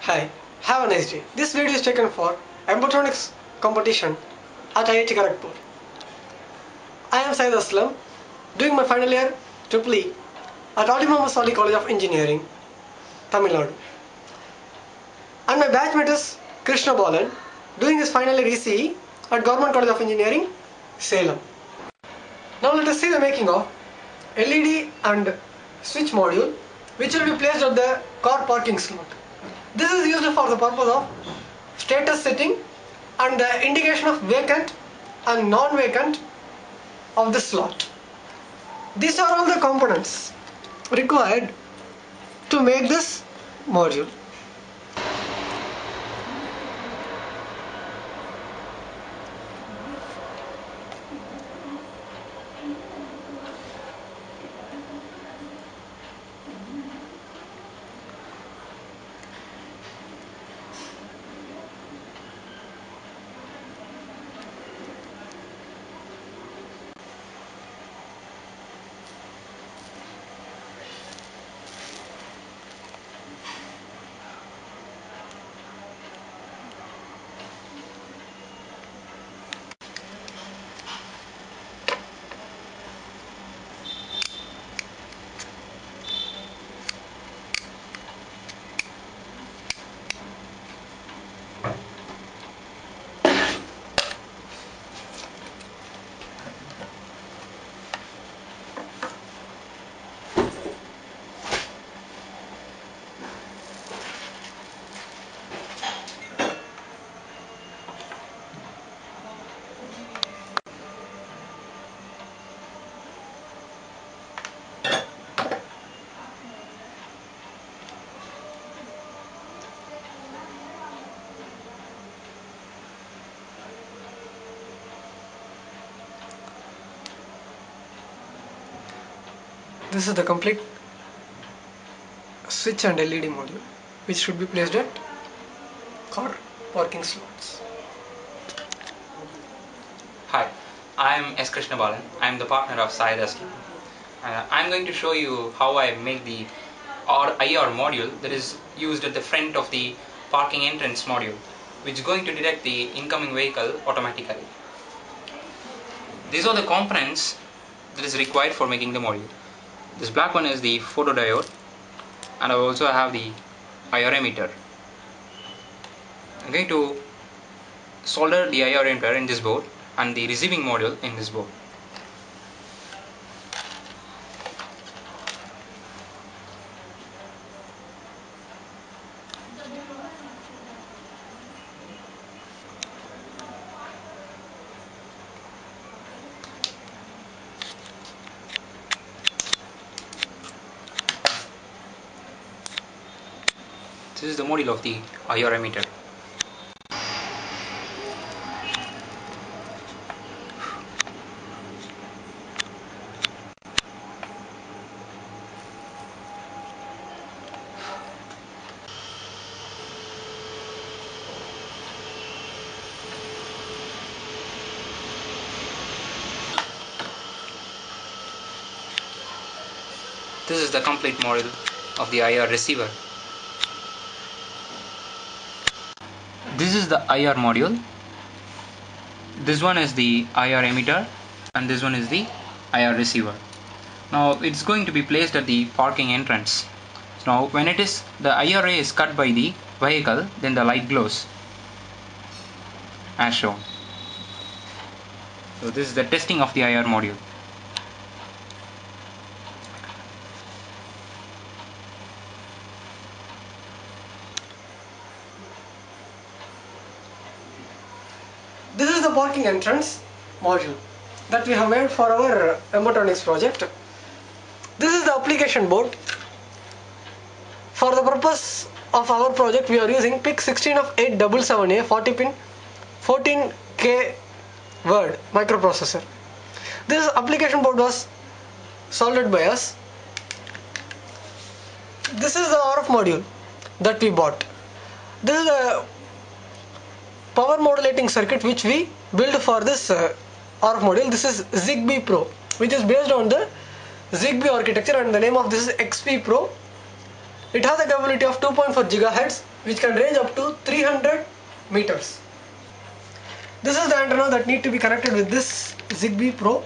Hi, have a nice day. This video is taken for EMBETRONIX competition at IIT KHARAGPUR. I am Syed Aslam, doing my final year Triple E at Muhammad Sali College of Engineering, Tamil Nadu. And my batchmate is Krishna Balan, doing his final year ECE at Government College of Engineering, Salem. Now let us see the making of LED and switch module, which will be placed at the car parking slot. This is used for the purpose of status setting and the indication of vacant and non-vacant of the slot. These are all the components required to make this module. This is the complete switch and LED module, which should be placed at car parking slots. Hi, I am S. Krishna Balan. I am the partner of Syed Aslam. I am going to show you how I make the IR module that is used at the front of the parking entrance module, which is going to detect the incoming vehicle automatically. These are the components that is required for making the module. This black one is the photodiode, and I also have the IR emitter. I'm going to solder the IR emitter in this board and the receiving module in this board. This is the module of the IR emitter. This is the complete module of the IR receiver. This is the IR module. This one is the IR emitter and this one is the IR receiver. Now it's going to be placed at the parking entrance. So now when the IR ray is cut by the vehicle, then the light glows as shown. So this is the testing of the IR module. This is the parking entrance module that we have made for our EMBETRONIX project. This is the application board. For the purpose of our project, we are using PIC 16 of 877A 40 pin 14K word microprocessor. This application board was soldered by us. This is the RF module that we bought. This is the power modulating circuit which we built for this RF module. This is ZigBee Pro, which is based on the ZigBee architecture, and the name of this is XP Pro It has a capability of 2.4 GHz, which can range up to 300 meters. This is the antenna that need to be connected with this Zigbee Pro,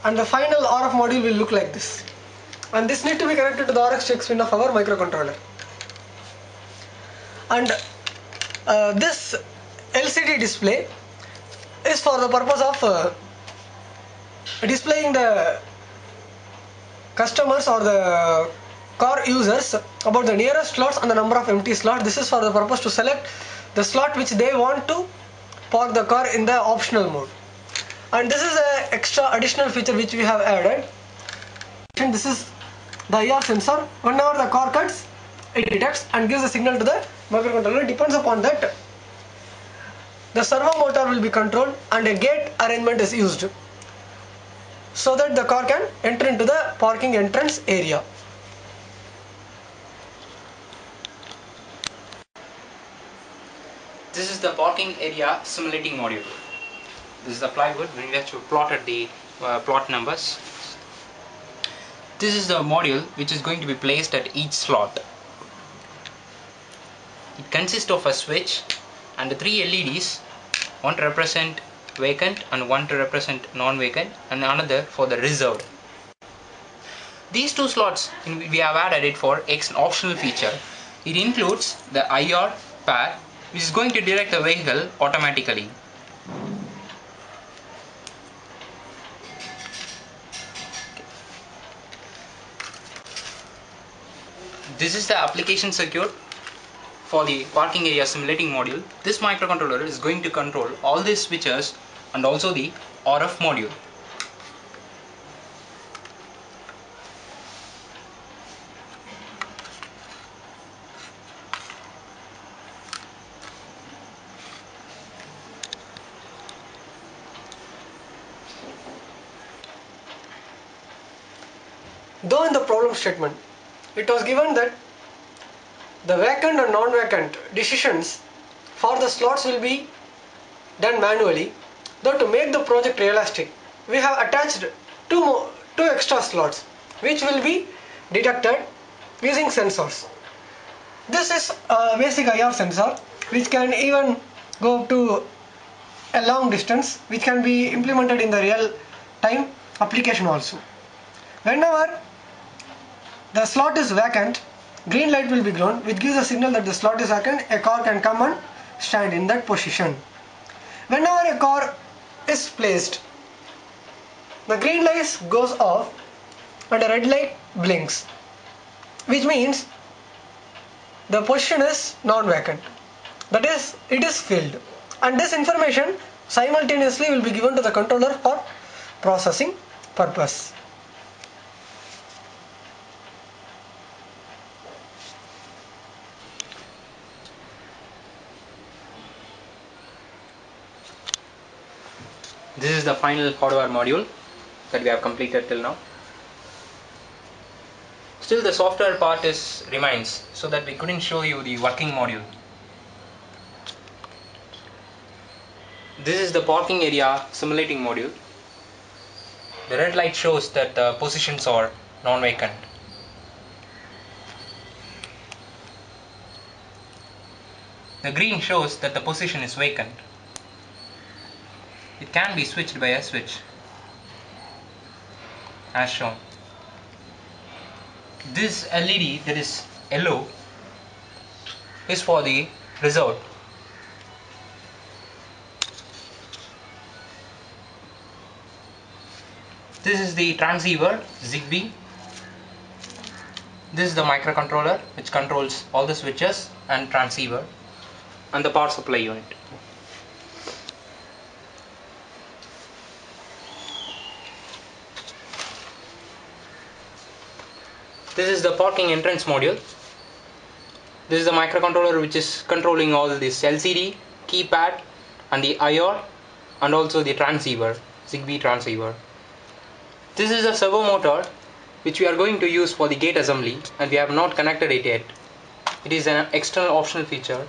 and the final RF module will look like this. And this need to be connected to the RX check pin of our microcontroller. And this LCD display is for the purpose of displaying the customers or the car users about the nearest slots and the number of empty slots. This is for the purpose to select the slot which they want to park the car in the optional mode. And this is an extra additional feature which we have added. And this is the IR sensor. Whenever the car cuts, it detects and gives a signal to the microcontroller. It depends upon that. The servo motor will be controlled and a gate arrangement is used so that the car can enter into the parking entrance area. This is the parking area simulating module. This is the plywood when we actually plotted the plot numbers. This is the module which is going to be placed at each slot. It consists of a switch and the 3 LEDs, one to represent vacant and one to represent non-vacant and another for the reserved. These 2 slots we have added it for an optional feature. It includes the IR pair which is going to direct the vehicle automatically. This is the application circuit for the parking area simulating module. This microcontroller is going to control all these switches and also the RF module. Though in the problem statement, it was given that the vacant and non-vacant decisions for the slots will be done manually. Though to make the project realistic, we have attached two extra slots which will be detected using sensors. This is a basic IR sensor which can even go up to a long distance, which can be implemented in the real time application also. Whenever the slot is vacant, green light will be grown, which gives a signal that the slot is vacant. A car can come and stand in that position. Whenever a car is placed, the green light goes off and a red light blinks, which means the position is non-vacant. That is, it is filled. And this information simultaneously will be given to the controller for processing purpose. This is the final hardware module that we have completed till now. Still the software part remains, so that we couldn't show you the working module. This is the parking area simulating module. The red light shows that the positions are non-vacant. The green shows that the position is vacant. It can be switched by a switch, as shown. This LED that is yellow is for the reserved. This is the transceiver Zigbee. This is the microcontroller which controls all the switches and transceiver, and the power supply unit. This is the parking entrance module. This is the microcontroller which is controlling all this LCD, keypad and the IR and also the transceiver, Zigbee transceiver. This is a servo motor which we are going to use for the gate assembly, and we have not connected it yet. It is an external optional feature